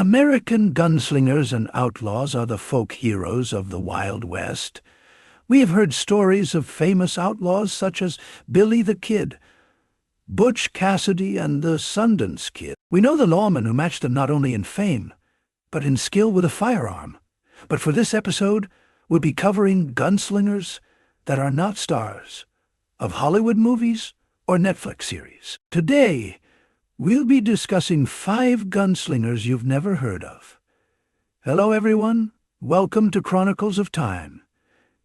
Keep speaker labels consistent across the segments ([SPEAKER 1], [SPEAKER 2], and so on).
[SPEAKER 1] American gunslingers and outlaws are the folk heroes of the Wild West. We have heard stories of famous outlaws such as Billy the Kid, Butch Cassidy, and the Sundance Kid. We know the lawmen who matched them not only in fame, but in skill with a firearm. But for this episode, we'll be covering gunslingers that are not stars of Hollywood movies or Netflix series. Today, we'll be discussing 5 gunslingers you've never heard of. Hello everyone, welcome to Chronicles of Time.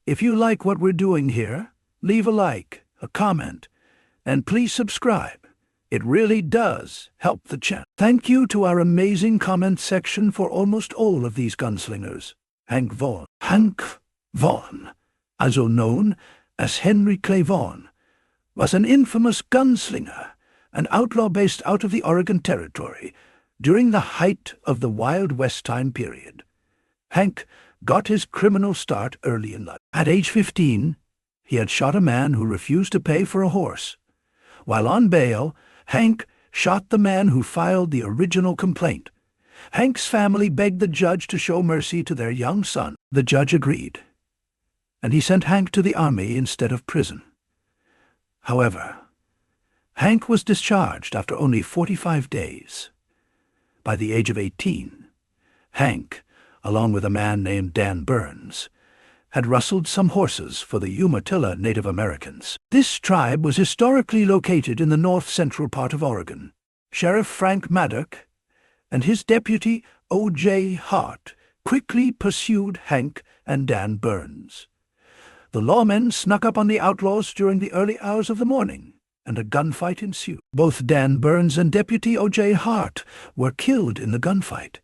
[SPEAKER 1] If you like what we're doing here, leave a like, a comment, and please subscribe. It really does help the channel. Thank you to our amazing comment section for almost all of these gunslingers. Hank Vaughan. Hank Vaughan, also known as Henry Clay Vaughan, was an infamous gunslinger, an outlaw based out of the Oregon Territory during the height of the Wild West time period. Hank got his criminal start early in life. At age 15, he had shot a man who refused to pay for a horse. While on bail, Hank shot the man who filed the original complaint. Hank's family begged the judge to show mercy to their young son. The judge agreed, and he sent Hank to the army instead of prison. However, Hank was discharged after only 45 days. By the age of 18, Hank, along with a man named Dan Burns, had rustled some horses for the Umatilla Native Americans. This tribe was historically located in the north-central part of Oregon. Sheriff Frank Maddock and his deputy O.J. Hart quickly pursued Hank and Dan Burns. The lawmen snuck up on the outlaws during the early hours of the morning, and a gunfight ensued. Both Dan Burns and Deputy O.J. Hart were killed in the gunfight.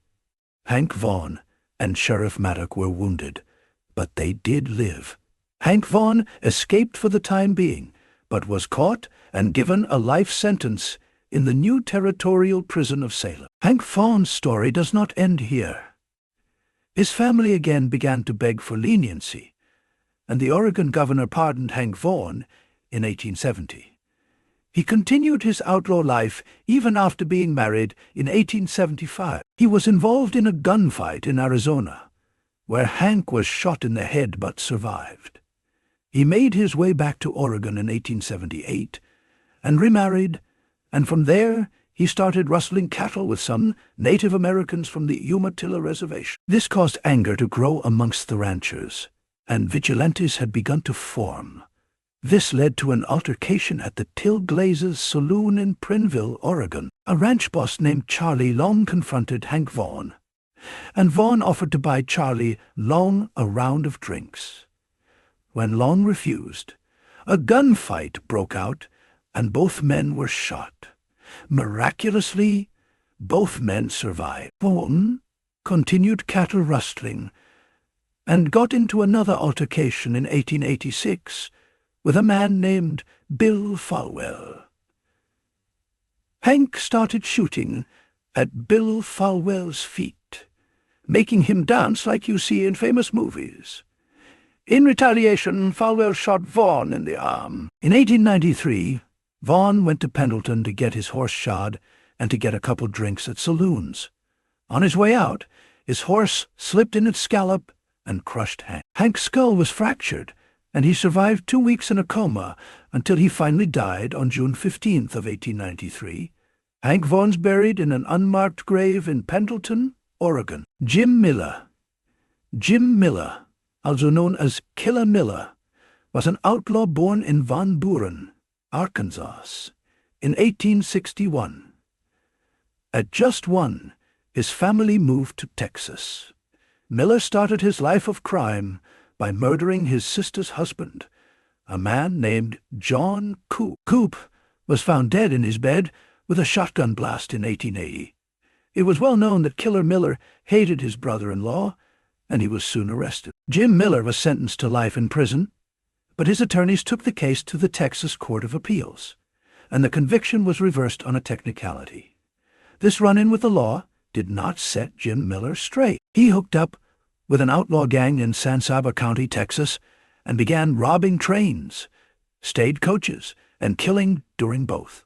[SPEAKER 1] Hank Vaughan and Sheriff Maddock were wounded, but they did live. Hank Vaughan escaped for the time being, but was caught and given a life sentence in the new territorial prison of Salem. Hank Vaughan's story does not end here. His family again began to beg for leniency, and the Oregon governor pardoned Hank Vaughan in 1870. He continued his outlaw life even after being married in 1875. He was involved in a gunfight in Arizona, where Hank was shot in the head but survived. He made his way back to Oregon in 1878 and remarried, and from there he started rustling cattle with some Native Americans from the Umatilla Reservation. This caused anger to grow amongst the ranchers, and vigilantes had begun to form. This led to an altercation at the Till Glazes saloon in Prineville, Oregon. A ranch boss named Charlie Long confronted Hank Vaughan, and Vaughan offered to buy Charlie Long a round of drinks. When Long refused, a gunfight broke out, and both men were shot. Miraculously, both men survived. Vaughan continued cattle rustling and got into another altercation in 1886 with a man named Bill Falwell. Hank started shooting at Bill Falwell's feet, making him dance like you see in famous movies. In retaliation, Falwell shot Vaughan in the arm. In 1893, Vaughan went to Pendleton to get his horse shod and to get a couple drinks at saloons. On his way out, his horse slipped in its scallop and crushed Hank. Hank's skull was fractured, and he survived 2 weeks in a coma until he finally died on June 15th of 1893. Hank Vaughan's buried in an unmarked grave in Pendleton, Oregon. Jim Miller. Jim Miller, also known as Killer Miller, was an outlaw born in Van Buren, Arkansas, in 1861. At just 1, his family moved to Texas. Miller started his life of crime by murdering his sister's husband, a man named John Coop. Coop was found dead in his bed with a shotgun blast in 1880. It was well known that Killer Miller hated his brother-in-law, and he was soon arrested. Jim Miller was sentenced to life in prison, but his attorneys took the case to the Texas Court of Appeals, and the conviction was reversed on a technicality. This run-in with the law did not set Jim Miller straight. He hooked up with an outlaw gang in San Saba County, Texas, and began robbing trains, stagecoaches, and killing during both.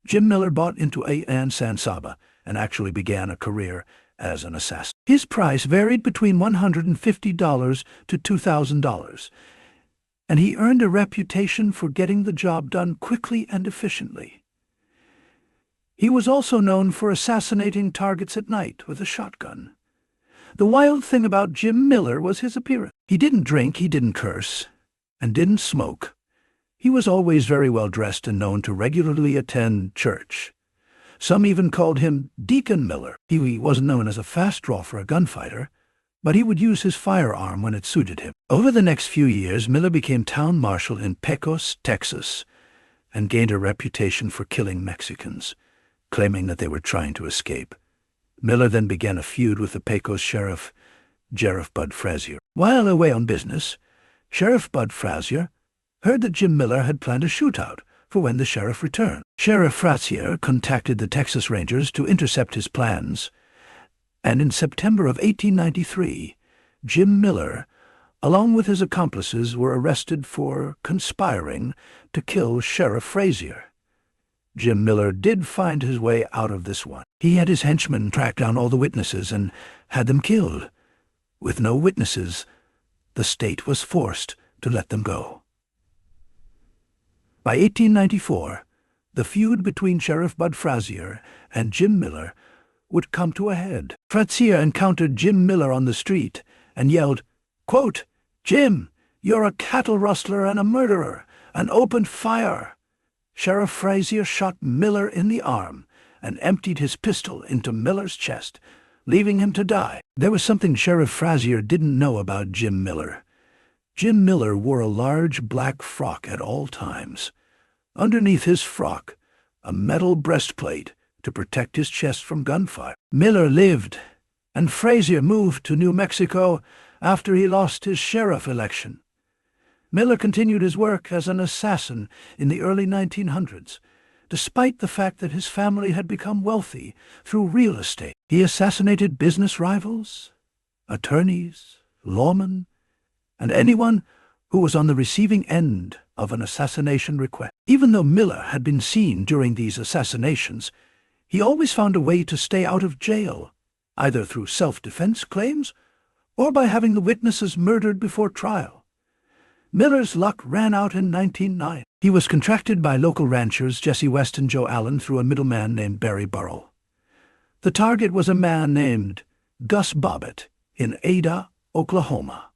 [SPEAKER 1] Jim Miller bought into San Saba and actually began a career as an assassin. His price varied between $150 to $2,000, and he earned a reputation for getting the job done quickly and efficiently. He was also known for assassinating targets at night with a shotgun. The wild thing about Jim Miller was his appearance. He didn't drink, he didn't curse, and didn't smoke. He was always very well dressed and known to regularly attend church. Some even called him Deacon Miller. He wasn't known as a fast draw for a gunfighter, but he would use his firearm when it suited him. Over the next few years, Miller became town marshal in Pecos, Texas, and gained a reputation for killing Mexicans, claiming that they were trying to escape. Miller then began a feud with the Pecos sheriff, Sheriff Bud Frazier. While away on business, Sheriff Bud Frazier heard that Jim Miller had planned a shootout for when the sheriff returned. Sheriff Frazier contacted the Texas Rangers to intercept his plans, and in September of 1893, Jim Miller, along with his accomplices, were arrested for conspiring to kill Sheriff Frazier. Jim Miller did find his way out of this one. He had his henchmen track down all the witnesses and had them killed. With no witnesses, the state was forced to let them go. By 1894, the feud between Sheriff Bud Frazier and Jim Miller would come to a head. Frazier encountered Jim Miller on the street and yelled, quote, "Jim, you're a cattle rustler and a murderer," and opened fire. Sheriff Frazier shot Miller in the arm and emptied his pistol into Miller's chest, leaving him to die. There was something Sheriff Frazier didn't know about Jim Miller. Jim Miller wore a large black frock at all times. Underneath his frock, a metal breastplate to protect his chest from gunfire. Miller lived, and Frazier moved to New Mexico after he lost his sheriff election. Miller continued his work as an assassin in the early 1900s, despite the fact that his family had become wealthy through real estate. He assassinated business rivals, attorneys, lawmen, and anyone who was on the receiving end of an assassination request. Even though Miller had been seen during these assassinations, he always found a way to stay out of jail, either through self-defense claims or by having the witnesses murdered before trial. Miller's luck ran out in 1909. He was contracted by local ranchers Jesse West and Joe Allen through a middleman named Barry Burrell. The target was a man named Gus Bobbitt in Ada, Oklahoma.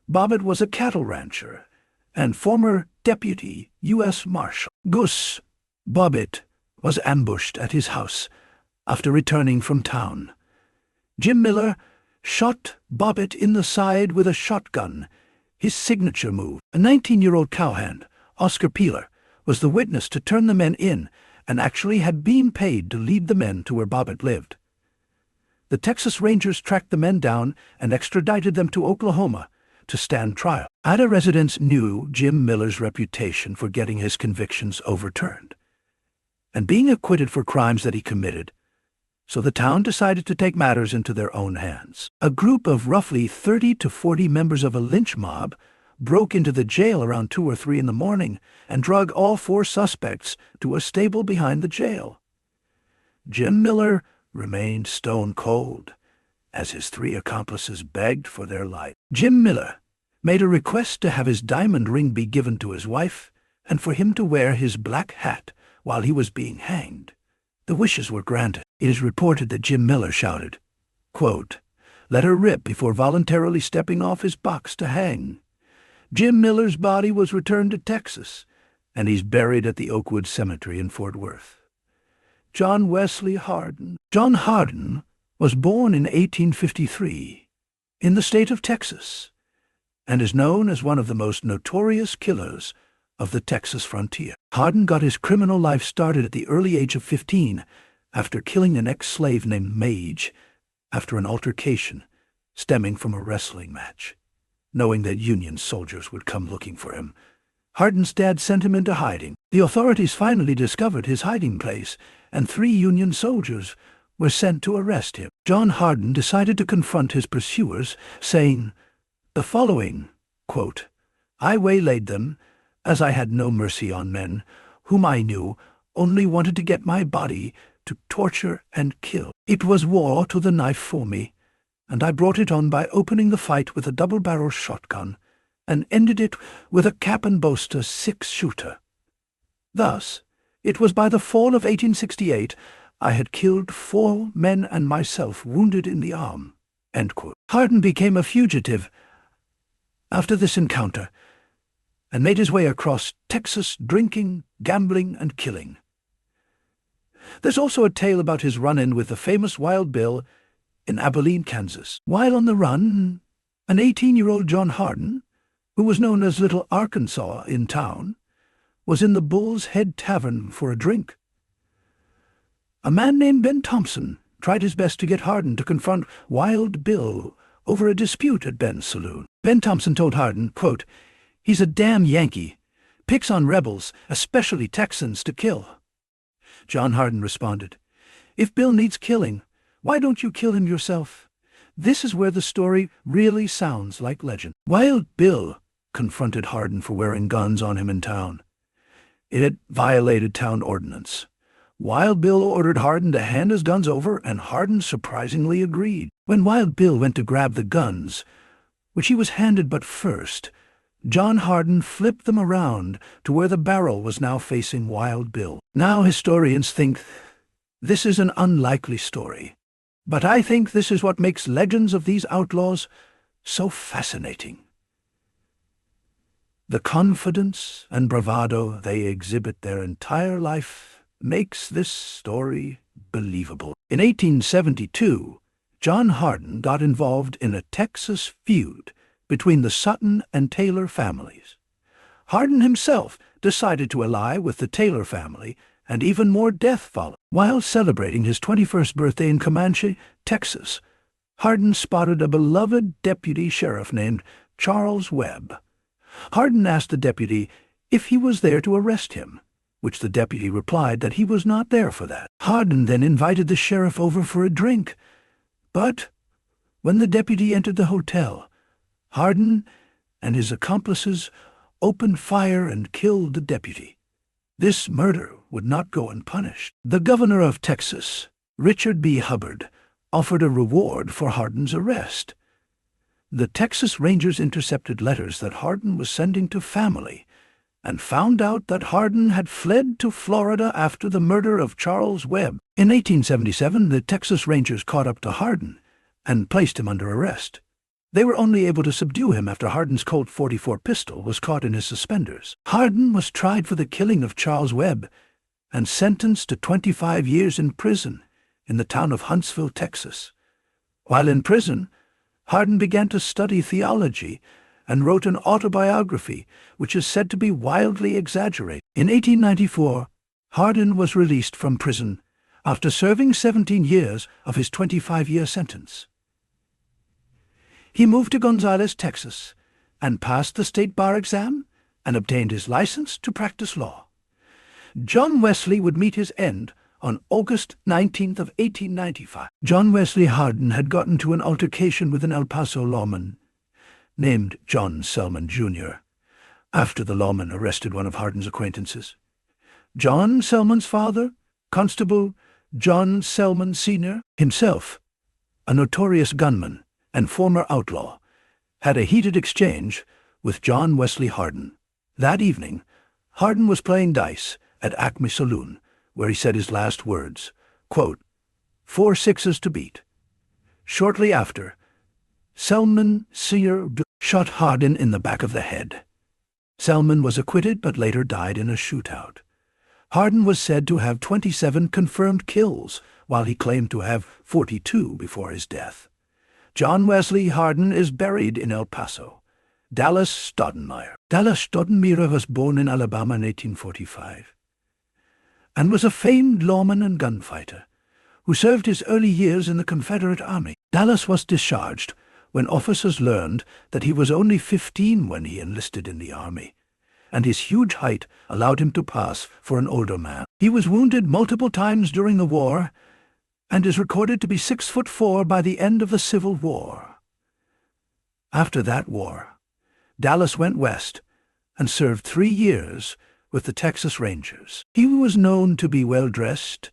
[SPEAKER 1] Bobbitt was a cattle rancher and former deputy U.S. Marshal. Gus Bobbitt was ambushed at his house after returning from town. Jim Miller shot Bobbitt in the side with a shotgun, his signature move. A 19-year-old cowhand, Oscar Peeler, was the witness to turn the men in and actually had been paid to lead the men to where Bobbitt lived. The Texas Rangers tracked the men down and extradited them to Oklahoma to stand trial. Ada residents knew Jim Miller's reputation for getting his convictions overturned and being acquitted for crimes that he committed, so the town decided to take matters into their own hands. A group of roughly 30 to 40 members of a lynch mob broke into the jail around 2 or 3 in the morning and drug all 4 suspects to a stable behind the jail. Jim Miller remained stone cold as his 3 accomplices begged for their life. Jim Miller made a request to have his diamond ring be given to his wife and for him to wear his black hat while he was being hanged. The wishes were granted. It is reported that Jim Miller shouted, quote, "Let her rip," before voluntarily stepping off his box to hang. Jim Miller's body was returned to Texas, and he's buried at the Oakwood Cemetery in Fort Worth. John Wesley Hardin. John Hardin was born in 1853 in the state of Texas and is known as one of the most notorious killers of the Texas frontier. Hardin got his criminal life started at the early age of 15 after killing an ex-slave named Mage after an altercation stemming from a wrestling match. Knowing that Union soldiers would come looking for him, Hardin's dad sent him into hiding. The authorities finally discovered his hiding place, and 3 Union soldiers were sent to arrest him. John Hardin decided to confront his pursuers, saying the following, quote, "I waylaid them, as I had no mercy on men, whom I knew only wanted to get my body to torture and kill. It was war to the knife for me, and I brought it on by opening the fight with a double-barrel shotgun and ended it with a cap and boaster 6-shooter. Thus, it was by the fall of 1868 I had killed 4 men and myself wounded in the arm." End quote. Hardin became a fugitive after this encounter and made his way across Texas drinking, gambling, and killing. There's also a tale about his run-in with the famous Wild Bill in Abilene, Kansas. While on the run, an 18-year-old John Hardin, who was known as Little Arkansas in town, was in the Bull's Head Tavern for a drink. A man named Ben Thompson tried his best to get Hardin to confront Wild Bill over a dispute at Ben's saloon. Ben Thompson told Hardin, quote, "He's a damn Yankee, picks on rebels, especially Texans, to kill." John Hardin responded, "If Bill needs killing, why don't you kill him yourself?" This is where the story really sounds like legend. Wild Bill confronted Hardin for wearing guns on him in town. It had violated town ordinance. Wild Bill ordered Hardin to hand his guns over, and Hardin surprisingly agreed. When Wild Bill went to grab the guns, which he was handed but first, John Hardin flipped them around to where the barrel was now facing Wild Bill. Now historians think this is an unlikely story, but I think this is what makes legends of these outlaws so fascinating. The confidence and bravado they exhibit their entire life makes this story believable. In 1872, John Hardin got involved in a Texas feud between the Sutton and Taylor families. Hardin himself decided to ally with the Taylor family, and even more death followed. While celebrating his 21st birthday in Comanche, Texas, Hardin spotted a beloved deputy sheriff named Charles Webb. Hardin asked the deputy if he was there to arrest him, which the deputy replied that he was not there for that. Hardin then invited the sheriff over for a drink, but when the deputy entered the hotel, Hardin and his accomplices opened fire and killed the deputy. This murder would not go unpunished. The governor of Texas, Richard B. Hubbard, offered a reward for Hardin's arrest. The Texas Rangers intercepted letters that Hardin was sending to family and found out that Hardin had fled to Florida after the murder of Charles Webb. In 1877, the Texas Rangers caught up to Hardin and placed him under arrest. They were only able to subdue him after Hardin's Colt .44 pistol was caught in his suspenders. Hardin was tried for the killing of Charles Webb and sentenced to 25 years in prison in the town of Huntsville, Texas. While in prison, Hardin began to study theology and wrote an autobiography which is said to be wildly exaggerated. In 1894, Hardin was released from prison after serving 17 years of his 25-year sentence. He moved to Gonzales, Texas, and passed the state bar exam and obtained his license to practice law. John Wesley would meet his end on August 19th of 1895. John Wesley Hardin had gotten to an altercation with an El Paso lawman named John Selman, Jr., after the lawman arrested one of Hardin's acquaintances. John Selman's father, Constable John Selman Sr., himself a notorious gunman and former outlaw, had a heated exchange with John Wesley Hardin. That evening, Hardin was playing dice at Acme Saloon, where he said his last words, quote, 4 6s to beat. Shortly after, Selman Sr. shot Hardin in the back of the head. Selman was acquitted but later died in a shootout. Hardin was said to have 27 confirmed kills, while he claimed to have 42 before his death. John Wesley Hardin is buried in El Paso. Dallas Stoudemire. Dallas Stoudemire was born in Alabama in 1845 and was a famed lawman and gunfighter who served his early years in the Confederate Army. Dallas was discharged when officers learned that he was only 15 when he enlisted in the Army, and his huge height allowed him to pass for an older man. He was wounded multiple times during the war and is recorded to be 6'4" by the end of the Civil War. After that war, Dallas went west and served 3 years with the Texas Rangers. He was known to be well-dressed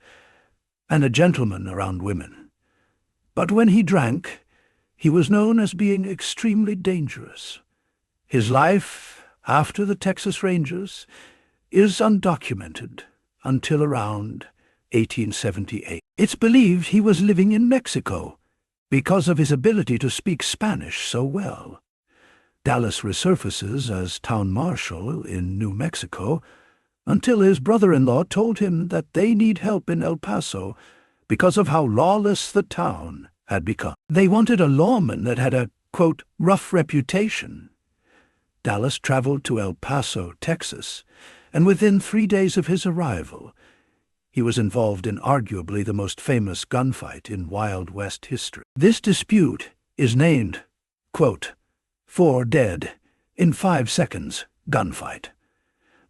[SPEAKER 1] and a gentleman around women. But when he drank, he was known as being extremely dangerous. His life after the Texas Rangers is undocumented until around 1878. It's believed he was living in Mexico because of his ability to speak Spanish so well. Dallas resurfaces as town marshal in New Mexico until his brother-in-law told him that they need help in El Paso because of how lawless the town had become. They wanted a lawman that had a, quote, rough reputation. Dallas traveled to El Paso, Texas, and within 3 days of his arrival, he was involved in arguably the most famous gunfight in Wild West history. This dispute is named, quote, 4 dead in 5 seconds gunfight.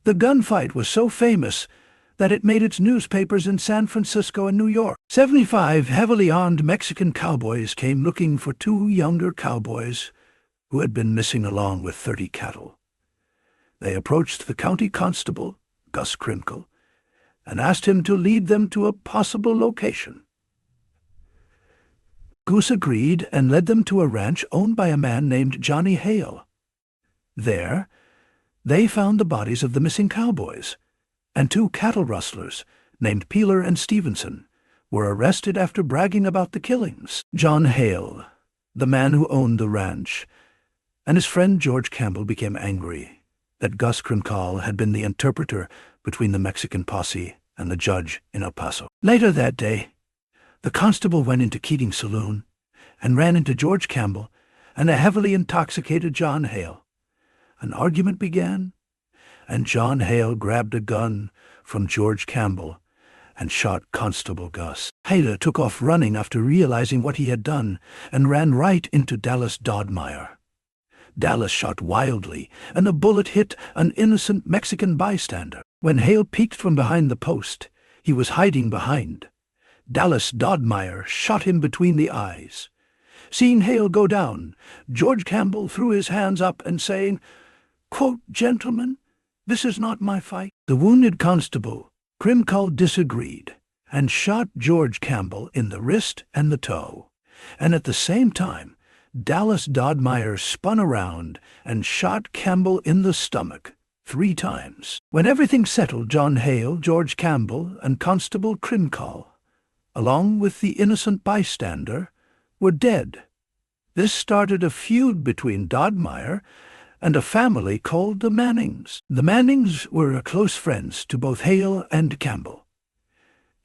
[SPEAKER 1] The gunfight was so famous that it made its newspapers in San Francisco and New York. 75 heavily armed Mexican cowboys came looking for 2 younger cowboys who had been missing along with 30 cattle. They approached the county constable, Gus Krimkel, and asked him to lead them to a possible location. Goose agreed and led them to a ranch owned by a man named Johnny Hale. There, they found the bodies of the missing cowboys, and 2 cattle rustlers named Peeler and Stevenson were arrested after bragging about the killings. John Hale, the man who owned the ranch, and his friend George Campbell became angry that Gus Krimkel had been the interpreter between the Mexican posse and the judge in El Paso. Later that day, the constable went into Keating's saloon and ran into George Campbell and a heavily intoxicated John Hale. An argument began, and John Hale grabbed a gun from George Campbell and shot Constable Gus. Hale took off running after realizing what he had done and ran right into Dallas Dodmeyer. Dallas shot wildly, and a bullet hit an innocent Mexican bystander. When Hale peeked from behind the post he was hiding behind, Dallas Dodmeyer shot him between the eyes. Seeing Hale go down, George Campbell threw his hands up and saying, quote, "Gentlemen, this is not my fight." The wounded constable, Krimkel, disagreed and shot George Campbell in the wrist and the toe, and at the same time Dallas Dodmeyer spun around and shot Campbell in the stomach 3 times. When everything settled, John Hale, George Campbell, and Constable Krimkel, along with the innocent bystander, were dead. This started a feud between Dodmeyer and a family called the Mannings. The Mannings were close friends to both Hale and Campbell.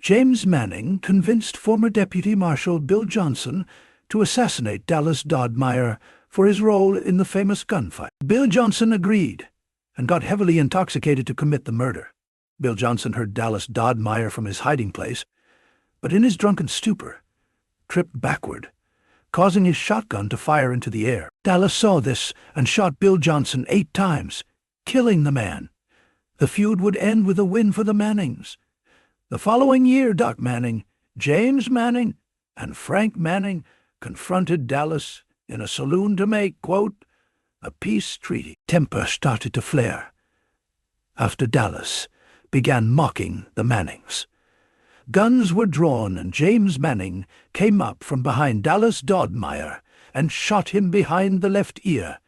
[SPEAKER 1] James Manning convinced former Deputy Marshal Bill Johnson to assassinate Dallas Dodmeyer for his role in the famous gunfight. Bill Johnson agreed and got heavily intoxicated to commit the murder. Bill Johnson heard Dallas Dodmeyer from his hiding place, but in his drunken stupor, tripped backward, causing his shotgun to fire into the air. Dallas saw this and shot Bill Johnson 8 times, killing the man. The feud would end with a win for the Mannings. The following year, Doc Manning, James Manning, and Frank Manning confronted Dallas in a saloon to make, quote, a peace treaty. Temper started to flare after Dallas began mocking the Mannings. Guns were drawn, and James Manning came up from behind Dallas Dodmeyer and shot him behind the left ear,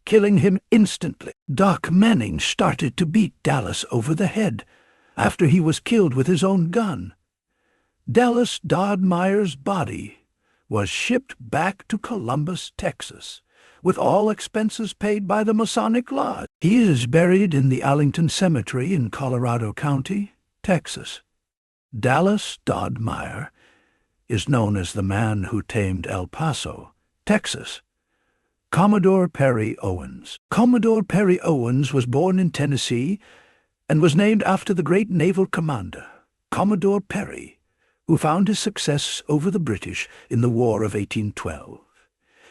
[SPEAKER 1] killing him instantly. Doc Manning started to beat Dallas over the head after he was killed with his own gun. Dallas Dodmeyer's body was shipped back to Columbus, Texas, with all expenses paid by the Masonic Lodge. He is buried in the Arlington Cemetery in Colorado County, Texas. Dallas Dodmeyer is known as the man who tamed El Paso, Texas. Commodore Perry Owens. Commodore Perry Owens was born in Tennessee and was named after the great naval commander, Commodore Perry, who found his success over the British in the War of 1812.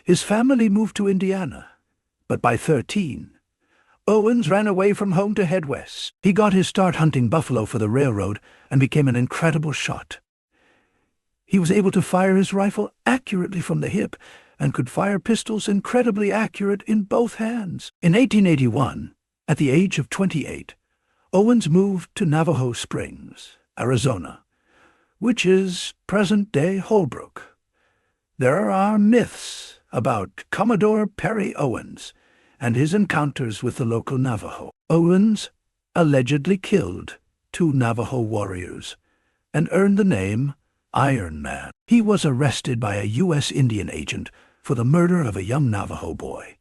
[SPEAKER 1] His family moved to Indiana, but by 13, Owens ran away from home to head west. He got his start hunting buffalo for the railroad and became an incredible shot. He was able to fire his rifle accurately from the hip and could fire pistols incredibly accurate in both hands. In 1881, at the age of 28, Owens moved to Navajo Springs, Arizona, which is present-day Holbrook. There are myths about Commodore Perry Owens and his encounters with the local Navajo. Owens allegedly killed 2 Navajo warriors and earned the name Iron Man. He was arrested by a U.S. Indian agent for the murder of a young Navajo boy.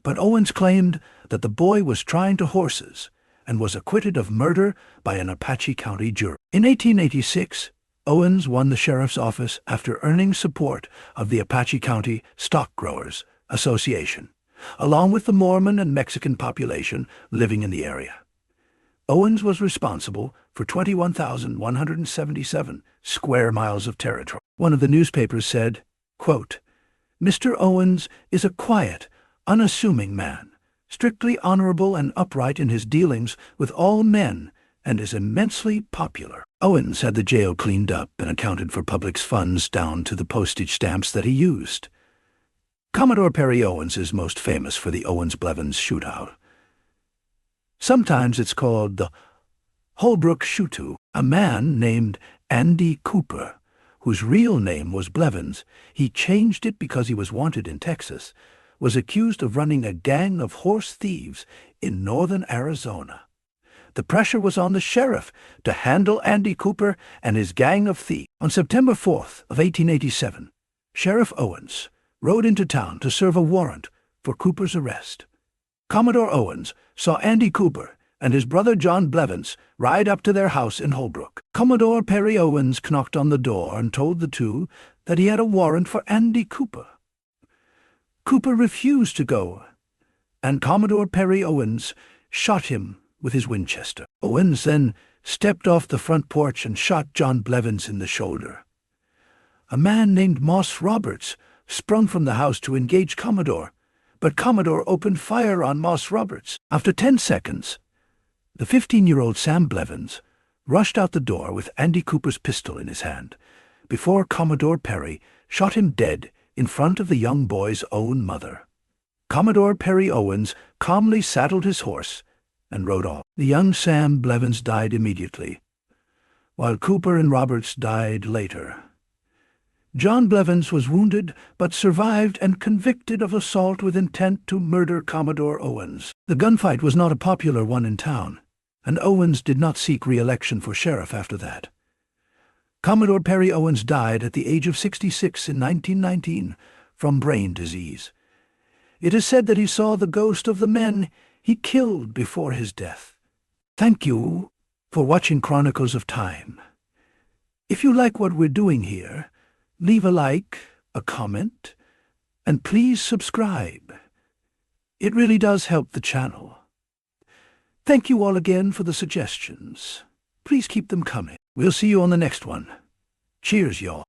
[SPEAKER 1] But Owens claimed that the boy was trying to horses and was acquitted of murder by an Apache County jury. In 1886, Owens won the sheriff's office after earning support of the Apache County Stock Growers Association, along with the Mormon and Mexican population living in the area. Owens was responsible for 21,177 square miles of territory. One of the newspapers said, quote, "Mr. Owens is a quiet, unassuming man, strictly honorable and upright in his dealings with all men, and is immensely popular." Owens had the jail cleaned up and accounted for public's funds down to the postage stamps that he used. Commodore Perry Owens is most famous for the Owens-Blevins shootout. Sometimes it's called the Holbrook Shootout. A man named Andy Cooper, whose real name was Blevins, he changed it because he was wanted in Texas, was accused of running a gang of horse thieves in northern Arizona. The pressure was on the sheriff to handle Andy Cooper and his gang of thieves. On September 4th of 1887, Sheriff Owens rode into town to serve a warrant for Cooper's arrest. Commodore Owens saw Andy Cooper and his brother John Blevins ride up to their house in Holbrook. Commodore Perry Owens knocked on the door and told the two that he had a warrant for Andy Cooper. Cooper refused to go, and Commodore Perry Owens shot him with his Winchester. Owens then stepped off the front porch and shot John Blevins in the shoulder. A man named Moss Roberts sprung from the house to engage Commodore, but Commodore opened fire on Moss Roberts. After 10 seconds, the 15-year-old Sam Blevins rushed out the door with Andy Cooper's pistol in his hand, before Commodore Perry shot him dead in front of the young boy's own mother. Commodore Perry Owens calmly saddled his horse and rode off. The young Sam Blevins died immediately, while Cooper and Roberts died later. John Blevins was wounded but survived and convicted of assault with intent to murder Commodore Owens. The gunfight was not a popular one in town, and Owens did not seek re-election for sheriff after that. Commodore Perry Owens died at the age of 66 in 1919 from brain disease. It is said that he saw the ghost of the men he killed before his death. Thank you for watching Chronicles of Time. If you like what we're doing here, leave a like, a comment, and please subscribe. It really does help the channel. Thank you all again for the suggestions. Please keep them coming. We'll see you on the next one. Cheers, y'all.